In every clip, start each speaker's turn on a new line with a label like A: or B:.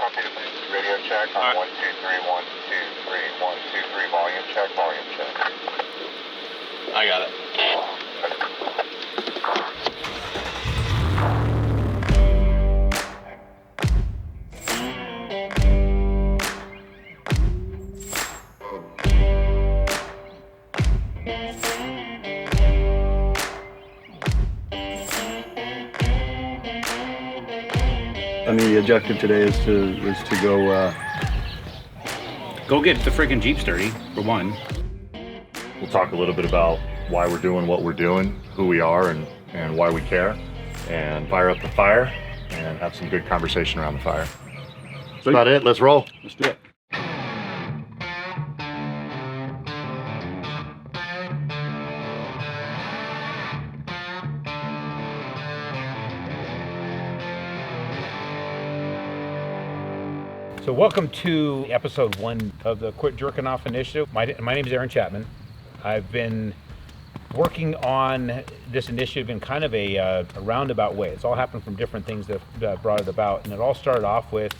A: Copy the radio check on 123, 123, 123, volume check, volume check.
B: I got it.
C: I mean, the objective today is to
D: go get the freaking Jeep sturdy, for one.
E: We'll talk a little bit about why we're doing what we're doing, who we are, and why we care, and fire up the fire, and have some good conversation around the fire. That's about it. Let's roll.
C: let's do it.
D: So welcome to episode 1 of the Quit Jerkin' Off Initiative. My name is Aaron Chapman. I've been working on this initiative in kind of a roundabout way. It's all happened from different things that brought it about. And it all started off with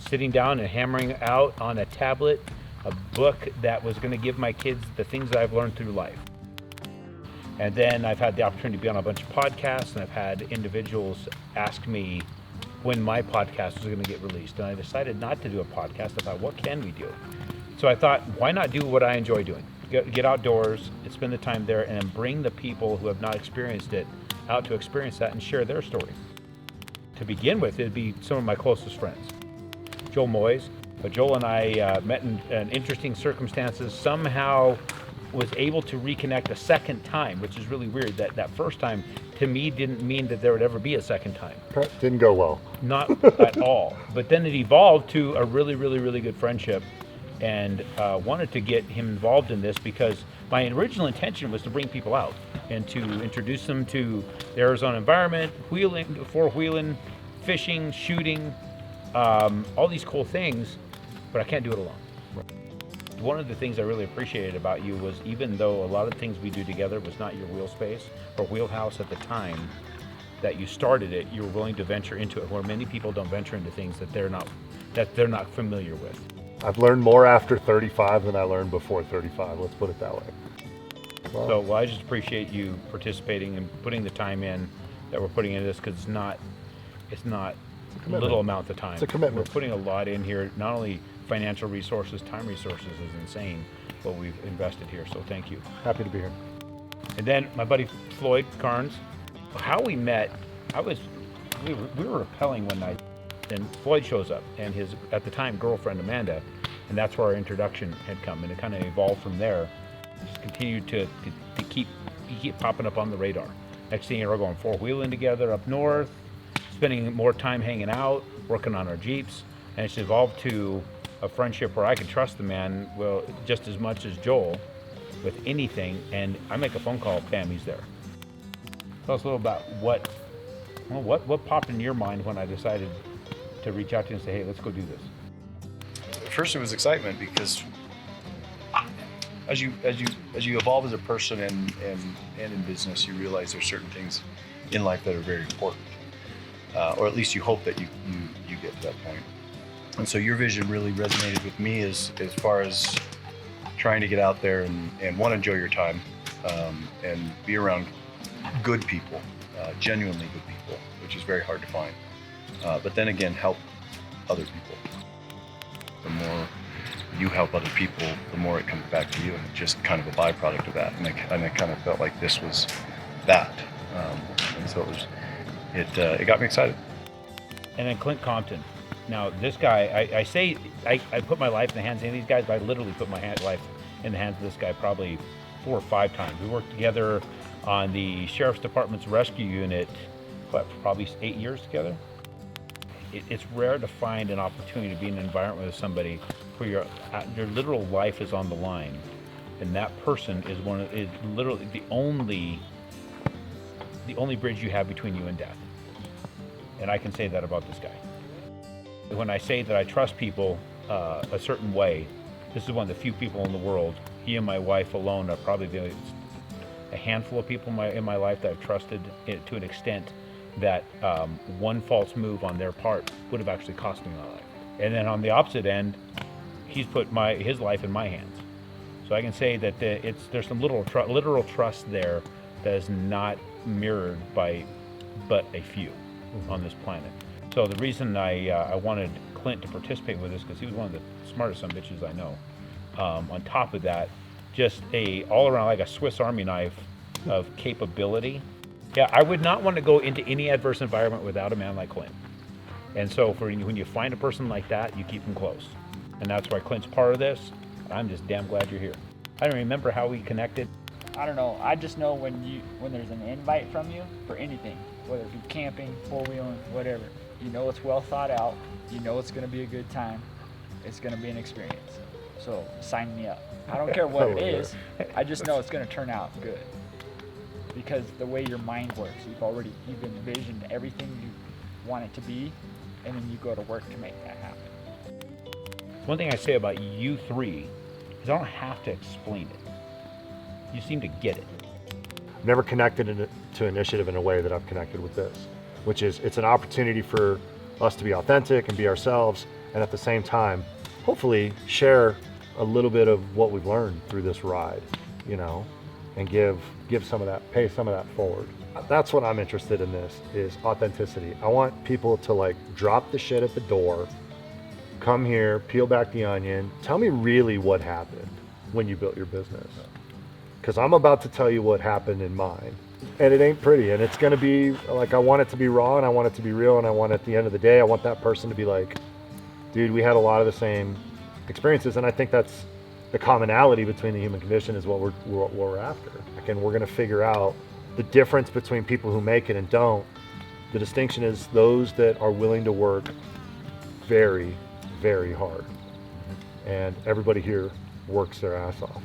D: sitting down and hammering out on a tablet a book that was going to give my kids the things that I've learned through life. And then I've had the opportunity to be on a bunch of podcasts, and I've had individuals ask me when my podcast was going to get released. And I decided not to do a podcast. I thought, what can we do? So I thought, why not do what I enjoy doing? Get outdoors and spend the time there, and then bring the people who have not experienced it out to experience that and share their story. To begin with, it'd be some of my closest friends. Joel Moyes. Joel and I met in interesting circumstances. Somehow was able to reconnect a second time, which is really weird. That first time, to me, didn't mean that there would ever be a second time.
E: Didn't go well.
D: Not at all. But then it evolved to a really, really, really good friendship, and wanted to get him involved in this because my original intention was to bring people out and to introduce them to the Arizona environment, four-wheeling, fishing, shooting, all these cool things, but I can't do it alone. One of the things I really appreciated about you was, even though a lot of things we do together was not your wheel space or wheelhouse at the time that you started it, you were willing to venture into it, where many people don't venture into things that they're not familiar with.
E: I've learned more after 35 than I learned before 35. Let's put it that way.
D: Well, I just appreciate you participating and putting the time in that we're putting into this, because it's not a little amount of time.
E: It's a commitment.
D: We're putting a lot in here, not only financial resources, time resources is insane what we've invested here, so thank you.
E: Happy to be here.
D: And then my buddy Floyd Carns. How we met, we were rappelling one night, and Floyd shows up, and his, at the time, girlfriend Amanda, and that's where our introduction had come, and it kind of evolved from there. Just continued to keep popping up on the radar. Next thing you know, we're going four-wheeling together up north, spending more time hanging out, working on our Jeeps, and it's evolved to a friendship where I can trust the man, well, just as much as Joel with anything, and I make a phone call, bam, he's there. Tell us a little about what popped in your mind when I decided to reach out to you and say, hey, let's go do this.
B: First, it was excitement, because as you evolve as a person and in business, you realize there's certain things in life that are very important, or at least you hope that you get to that point. And so your vision really resonated with me as far as trying to get out there and want to enjoy your time, and be around good people, genuinely good people, which is very hard to find. But then again, help other people. The more you help other people, the more it comes back to you, and it's just kind of a byproduct of that. And I kind of felt like this was that, and so it got me excited.
D: And then Clint Compton. Now, this guy, I put my life in the hands of these guys, but I literally put my life in the hands of this guy probably 4 or 5 times. We worked together on the Sheriff's Department's rescue unit, probably 8 years together. It's rare to find an opportunity to be in an environment with somebody where your literal life is on the line, and that person is literally the only bridge you have between you and death. And I can say that about this guy. When I say that I trust people a certain way, this is one of the few people in the world. He and my wife alone are probably a handful of people in my life that I've trusted to an extent that one false move on their part would have actually cost me my life. And then on the opposite end, he's put his life in my hands. So I can say that there's some literal trust there that is not mirrored by but a few on this planet. So the reason I wanted Clint to participate with this, because he was one of the smartest son of bitches I know. On top of that, just all around like a Swiss Army knife of capability. Yeah, I would not want to go into any adverse environment without a man like Clint. And so when you find a person like that, you keep them close. And that's why Clint's part of this. I'm just damn glad you're here. I don't remember how we connected.
F: I don't know. I just know when there's an invite from you for anything, whether it be camping, four-wheeling, whatever, you know it's well thought out. You know it's going to be a good time. It's going to be an experience. So sign me up. I don't care what it is. I just know it's going to turn out good. Because the way your mind works, you've envisioned everything you want it to be, and then you go to work to make that happen.
D: One thing I say about you three is I don't have to explain it. You seem to get it.
E: Never connected to initiative in a way that I've connected with this, which is it's an opportunity for us to be authentic and be ourselves, and at the same time, hopefully share a little bit of what we've learned through this ride, and give some of that, pay some of that forward. That's what I'm interested in this, is authenticity. I want people to drop the shit at the door, come here, peel back the onion, tell me really what happened when you built your business. Because I'm about to tell you what happened in mine. And it ain't pretty, and it's gonna be I want it to be raw, and I want it to be real, and I want at the end of the day, I want that person to be like, dude, we had a lot of the same experiences, and I think that's the commonality between the human condition is what we're after. And we're gonna figure out the difference between people who make it and don't. The distinction is those that are willing to work very, very hard. And everybody here works their ass off.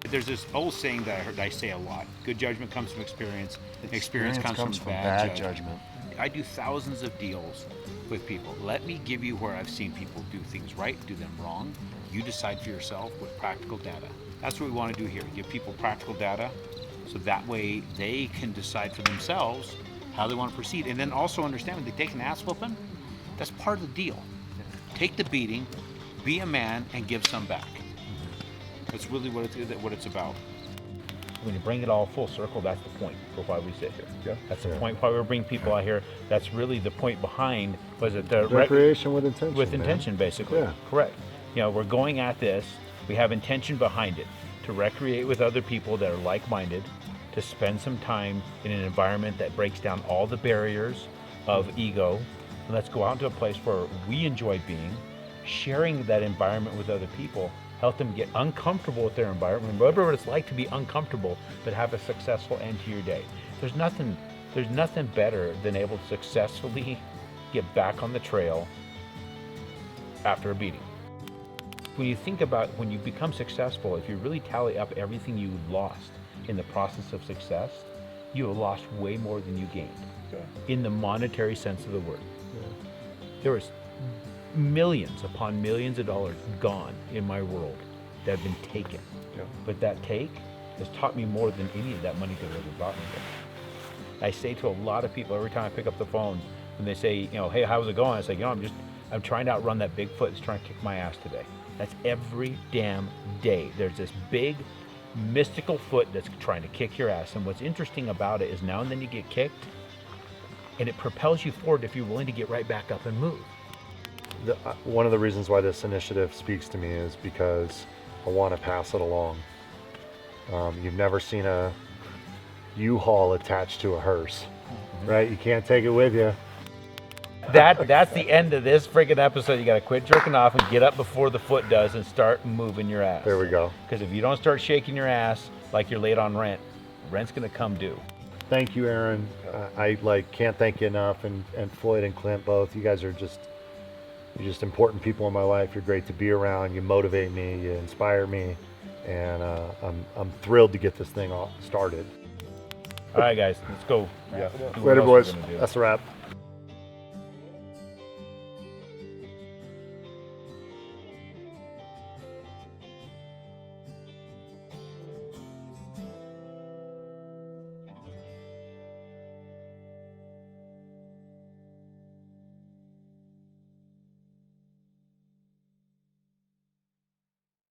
D: There's this old saying that I say a lot. Good judgment comes from experience. Experience comes from bad judgment. I do thousands of deals with people. Let me give you where I've seen people do things right, do them wrong. You decide for yourself with practical data. That's what we want to do here. Give people practical data so that way they can decide for themselves how they want to proceed. And then also understand when they take an ass whooping, that's part of the deal. Take the beating, be a man, and give some back. That's really what it's about. When you bring it all full circle, that's the point for why we sit here.
E: Yeah.
D: That's the point why we're bringing people out here. That's really the point behind, was it the
E: recreation with intention?
D: With intention, basically.
E: Yeah.
D: Correct. We're going at this. We have intention behind it to recreate with other people that are like-minded, to spend some time in an environment that breaks down all the barriers of ego. And let's go out into a place where we enjoy being, sharing that environment with other people. Help them get uncomfortable with their environment. Remember what it's like to be uncomfortable, but have a successful end to your day. There's nothing better than able to successfully get back on the trail after a beating. When you think about when you become successful, if you really tally up everything you lost in the process of success, you have lost way more than you gained.
E: Yeah.
D: In the monetary sense of the word.
E: Yeah.
D: There was millions upon millions of dollars gone in my world that have been taken.
E: Yeah.
D: But that take has taught me more than any of that money could have ever brought me. I say to a lot of people every time I pick up the phone, when they say, hey, how's it going? I say, I'm trying to outrun that big foot that's trying to kick my ass today. That's every damn day. There's this big mystical foot that's trying to kick your ass. And what's interesting about it is now and then you get kicked, and it propels you forward if you're willing to get right back up and move.
E: One of the reasons why this initiative speaks to me is because I want to pass it along. You've never seen a U-Haul attached to a hearse, right? You can't take it with you.
D: That's the end of this friggin' episode. You got to quit jerking off and get up before the foot does and start moving your ass.
E: There we go.
D: Because if you don't start shaking your ass like you're late on rent, rent's going to come due.
E: Thank you, Aaron. I can't thank you enough, and Floyd and Clint both. You guys are you're just important people in my life. You're great to be around. You motivate me. You inspire me, and I'm thrilled to get this thing started.
D: All right, guys, let's go.
E: Yeah. Later, boys. That's a wrap.